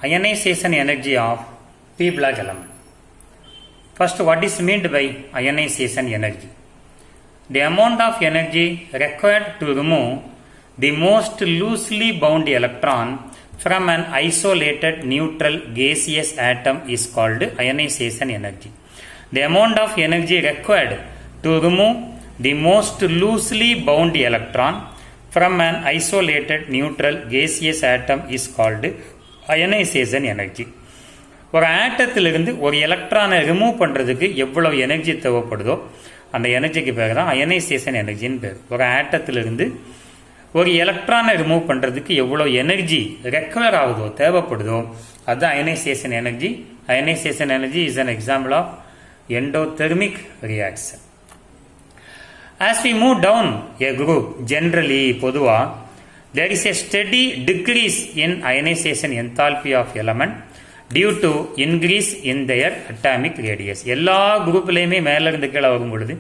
ionization energy of p block element. First, what is meant by ionization energy? The amount of energy required to remove the most loosely bound electron from an isolated neutral gaseous atom is called ionization energy. The amount of energy required to remove the most loosely bound electron from an isolated neutral gaseous atom is called ionization energy. ஒரு ஆட்டத்திலிருந்து ஒரு எலக்ட்ரானை remove பண்ணுறதுக்கு எவ்வளவு energy தேவைப்படுதோ அந்த எனர்ஜிக்கு பேர் தான் ionisation எனர்ஜின்னு பேர். ஒரு ஆட்டத்திலிருந்து ஒரு எலக்ட்ரானை ரிமூவ் பண்ணுறதுக்கு எவ்வளோ எனர்ஜி ரெக்வயர் ஆகுதோ தேவைப்படுதோ அதுதான் ionisation energy. Ionisation energy is an example of endothermic reaction. As we move down a group, generally பொதுவா there is a steady decrease in ionization enthalpy of element due to increase in their atomic radius. எல்லா குரூப்லையுமே மேல இருந்து கீழே வரும் பொழுது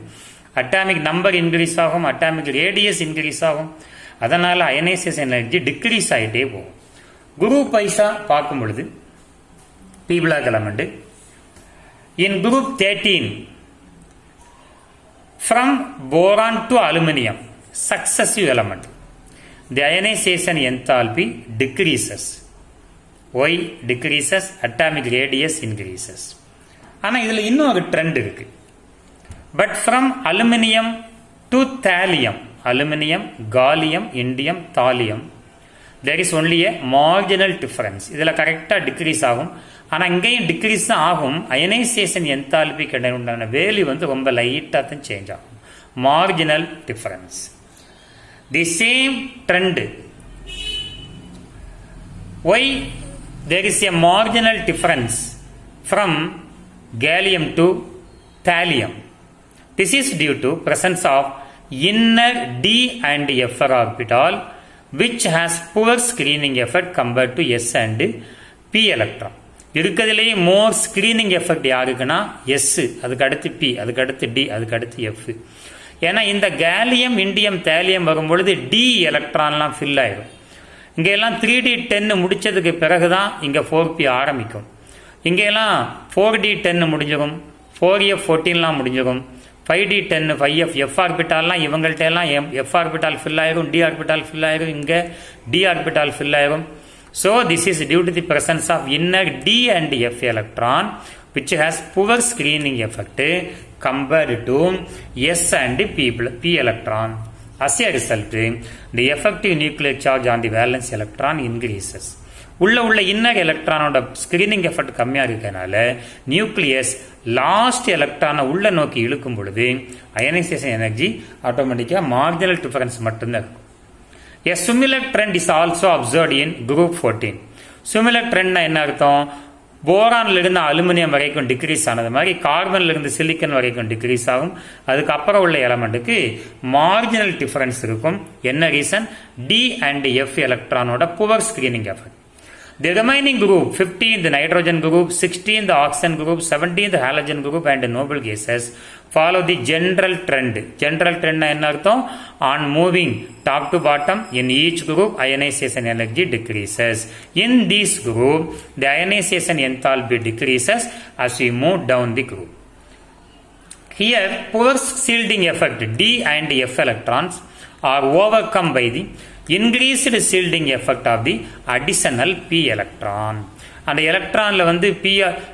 atomic number increase ஆகும், atomic radius increase ஆகும். அதனால அயனைசேஷன் எனர்ஜி டிக்ரீஸ் ஆகிட்டே போகும். குரூப் வைஸா பார்க்கும் பொழுது p block element in group 13 from boron to aluminum successive element the ionization enthalpy decreases. Why decreases? Atomic radius increases. ஆனால் இதில் இன்னும் ஒரு ட்ரெண்ட் இருக்கு. But from aluminium to thallium, aluminium, gallium, indium, thallium, there is only a marginal difference. இதில் கரெக்டாக degrees ஆகும். ஆனால் இங்கேயும் டிக்ரீஸ் தான் ஆகும். அயனைசேஷன் என்தால்பி உண்டான வேல்யூ வந்து ரொம்ப லைட்டாக தான் சேஞ்ச் ஆகும். Marginal difference. The same trend. Why there is a marginal difference from gallium to thallium? This is due to presence of inner d and f orbital which has poor screening effect compared to s and p electron. இருக்கிறதுலேயே more screening effect யாருக்குன்னா s, அதுக்கு அடுத்து B, அதுக்கு அடுத்து D, அதுக்கு அடுத்து F. ஏன்னா இந்த கேலியம், இண்டியம், தாலியம் வரும்பொழுது டி எலக்ட்ரான்லாம் ஃபில் ஆயிடும். இங்கெல்லாம் 3D10 முடிச்சதுக்கு பிறகு தான் இங்கே 4p ஆரம்பிக்கும். இங்கெல்லாம் 4D10 முடிஞ்சிடும், 4f14லாம் முடிஞ்சிடும், 5D10, 5f, f ஆர்பிட்டால்லாம் இவங்கள்ட்ட எல்லாம் எஃப் ஆர்பிட்டால் ஃபில் ஆயிரும், டி ஆர்பிட்டால் ஃபில் ஆயிரும், இங்கே டி ஆர்பிட்டால் ஃபில் ஆயிரும். So this is due to the presence of inner d and f electron which has poor screening effect compared to s and p electron. As a result, the effective nuclear charge on the valence electron increases. உள்ள inner எலக்ட்ரானோட screening effect கம்மியாக இருக்கனால nucleus last எலக்ட்ரானை உள்ள நோக்கி இழுக்கும் பொழுது ionisation energy ஆட்டோமேட்டிக்காக marginal difference மட்டும்தான் இருக்கும். A similar trend is also observed in group 14. Similar trend என்ன அர்த்தம்? போரான்ல இருந்து அலுமினியம் வரைக்கும் டிக்ரீஸ் ஆனது மாதிரி கார்பன்ல இருந்து சிலிக்கன் வரைக்கும் டிக்ரீஸ் ஆகும். அதுக்கப்புறம் உள்ள எலமெண்ட்டுக்கு மார்ஜினல் டிஃபரன்ஸ் இருக்கும். என்ன ரீசன்? டி அண்ட் எஃப் எலக்ட்ரானோட poor screening effect. The remaining group, 15 the nitrogen group, 16 the oxygen group, 17 the halogen group and noble gases follow the general trend. General trend என்ன அர்த்தம்? On moving top to bottom in each group ionization energy decreases. In this group the ionization enthalpy decreases as we move down the group. Here poor shielding effect d and f electrons are overcome by the increased shielding effect of the additional p electron. அந்த எலக்ட்ரான்ல வந்து p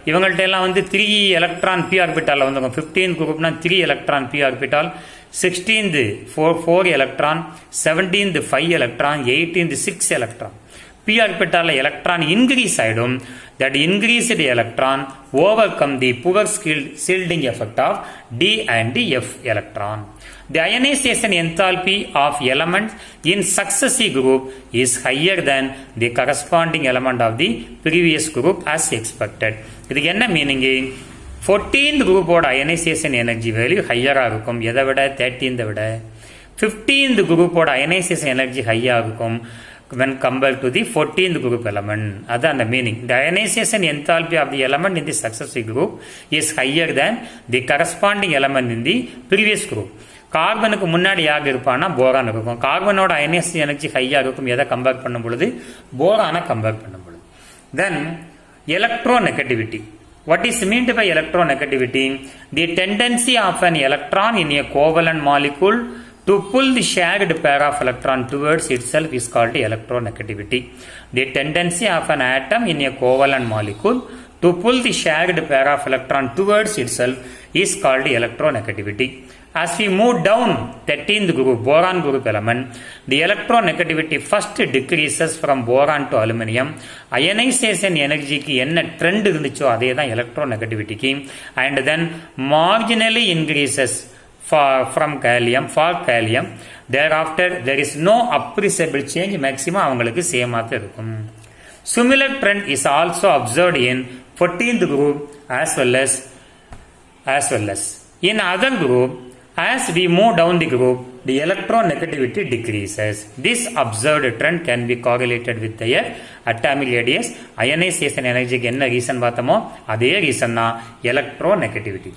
இவங்கள்ட்ட எல்லாம் வந்து 3 electron p orbital வந்து 15 குரூப்னா 3 electron p orbital, 16th 4 electron, 17th 5 electron, 18th 6 electron. p ஆர்பிட்டால electron increase ஆயிடும். that increased electron overcome the poor shielding effect of d and f electron. The ionization enthalpy of elements in successive group is higher than the corresponding element of the previous group as expected. இதுக்கு என்ன meaning? 14th குரூப்போட ionisation energy value ஹையராக இருக்கும். எதை விட? 13th விட. 15th குரூப்போட ionisation energy ஹையாக இருக்கும் when compared to the 14th group element. That's the meaning. The ionization enthalpy of the element in the successive group is higher than the corresponding element in the previous group. கார்பனுக்கு முன்னாடி யார் இருப்பான்னா boron இருக்கும். கார்பனோட ionisation energy ஹையாக இருக்கும். எதை compare பண்ணும் பொழுது? போரானை compare பண்ணும் பொழுது. Then electronegativity. What is meant by electronegativity? The tendency of an electron in a covalent molecule to pull the shared pair of electron towards itself is called electronegativity. The tendency of an atom in a covalent molecule to pull the shared pair of electron towards itself is called electronegativity. As we move down 13th group, boron group element, the electronegativity first decreases from boron to aluminum. Ionization energy ki enna trend irundicho adhe dhaan electronegativity ki, and then marginally increases from gallium for gallium. Thereafter there is no appreciable change, maximum avangalukku same ah irukum. Similar trend is also observed in 14th group as well as in other group. As we move down the group, the electronegativity decreases. This observed trend can be correlated with their atomic radius. Ionization energy க்கு என்ன reason பார்த்தோமோ அதே reason தான் electronegativity.